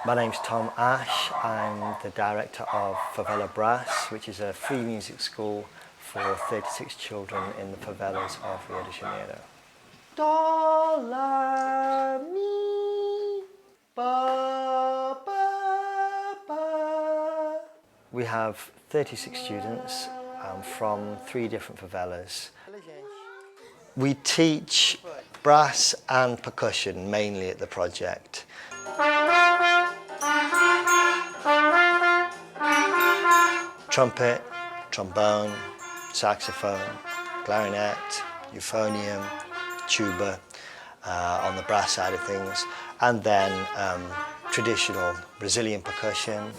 My name's Tom Ash. I'm the director of Favela Brass, which is a free music school for 36 children in the favelas of Rio de Janeiro. Do, la, mi, ba, ba, ba. We have 36 students from 3 different favelas. We teach brass and percussion mainly at the project. Trumpet, trombone, saxophone, clarinet, euphonium, tuba on the brass side of things, and then traditional Brazilian percussion.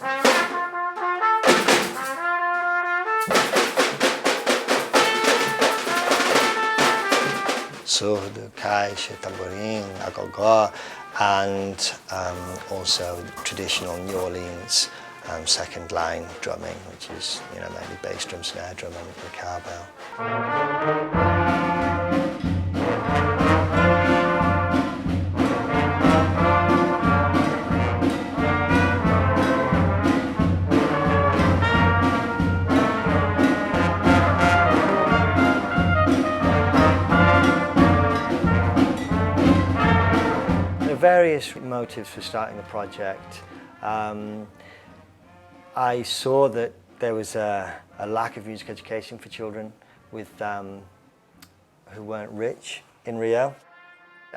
Surdo, caixa, tamborim, agogó, and also traditional New Orleans second line drumming, which is mainly bass drum, snare drum, and cowbell. There are various motives for starting the project. I saw that there was a lack of music education for children with, who weren't rich in Rio.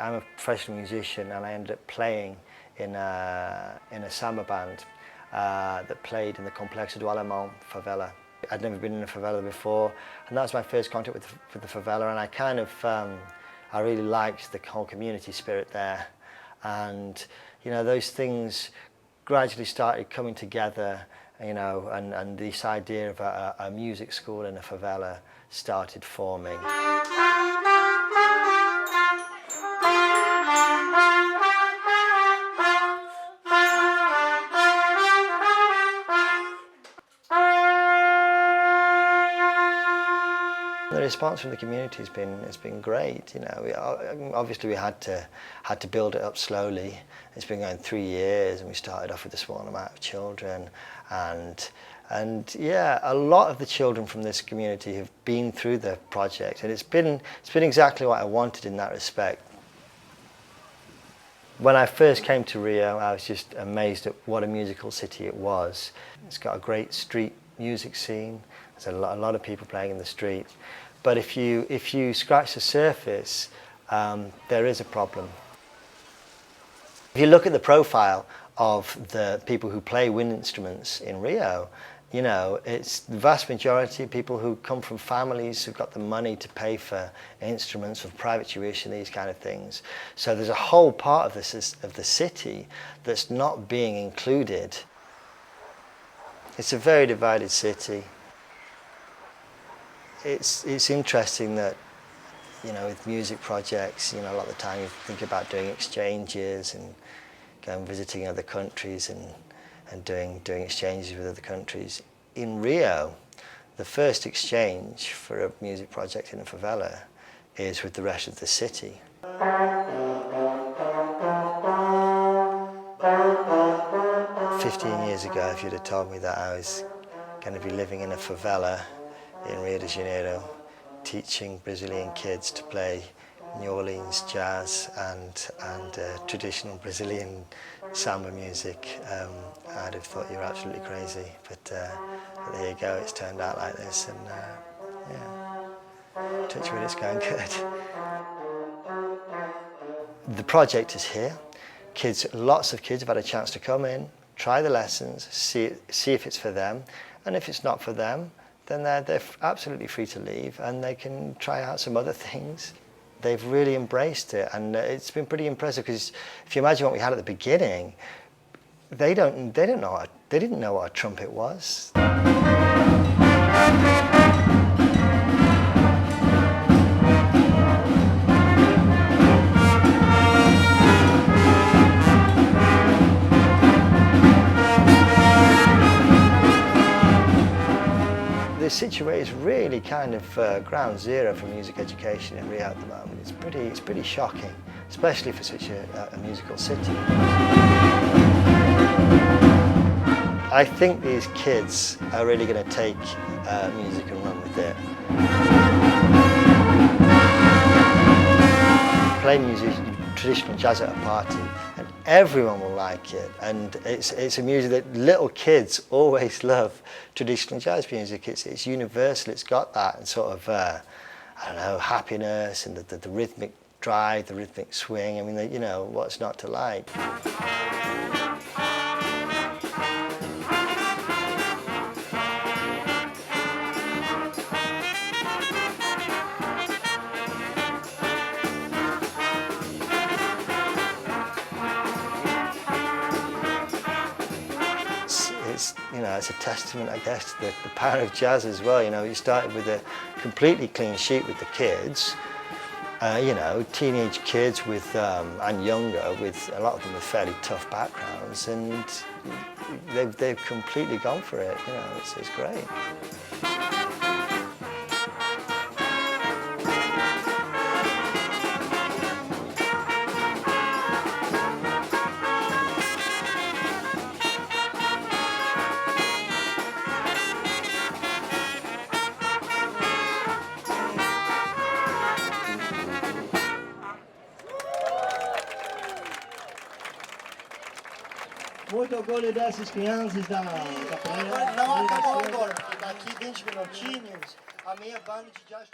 I'm a professional musician, and I ended up playing in a samba band that played in the Complexo do Alemão favela. I'd never been in a favela before, and that was my first contact with the favela, and I kind of, I really liked the whole community spirit there. And those things gradually started coming together, and this idea of a music school in a favela started forming. The response from the community has been great. Obviously we had to build it up slowly. It's been going 3 years, and we started off with a small amount of children, and yeah, a lot of the children from this community have been through the project, and it's been exactly what I wanted in that respect. When I first came to Rio, I was just amazed at what a musical city it was. It's got a great street music scene. There's a lot of people playing in the street. But if you scratch the surface, there is a problem. If you look at the profile of the people who play wind instruments in Rio, it's the vast majority of people who come from families who've got the money to pay for instruments, for private tuition, these kind of things. So there's a whole part of the city that's not being included. It's a very divided city. It's interesting that, with music projects, a lot of the time you think about doing exchanges and going visiting other countries and doing exchanges with other countries. In Rio, the first exchange for a music project in a favela is with the rest of the city. 15 years ago, if you'd have told me that I was going to be living in a favela in Rio de Janeiro, teaching Brazilian kids to play New Orleans jazz and traditional Brazilian samba music, I'd have thought you were absolutely crazy. But there you go, it's turned out like this, and yeah, touch wood, it's going good. The project is here. Lots of kids have had a chance to come in, try the lessons, see if it's for them, and if it's not for them, then they're absolutely free to leave, and they can try out some other things. They've really embraced it, and it's been pretty impressive, because if you imagine what we had at the beginning, they didn't know what a trumpet was. The situation is really kind of ground zero for music education in Rio at the moment. It's pretty shocking, especially for such a musical city. I think these kids are really going to take music and run with it. Play music, traditional jazz at a party, and everyone will like it. And it's a music that little kids always love. Traditional jazz music, it's universal. It's got that sort of I don't know, happiness and the rhythmic drive, the rhythmic swing. I mean, you know, what's not to like? You know, it's a testament, I guess, to the power of jazz as well. You know, you started with a completely clean sheet with the kids, you know, teenage kids with, and younger, with a lot of them with fairly tough backgrounds, and they've completely gone for it. You know, it's great. Muito orgulho dessas crianças da praia. Não acabou agora, porque daqui 20 minutinhos a minha banda de jazz...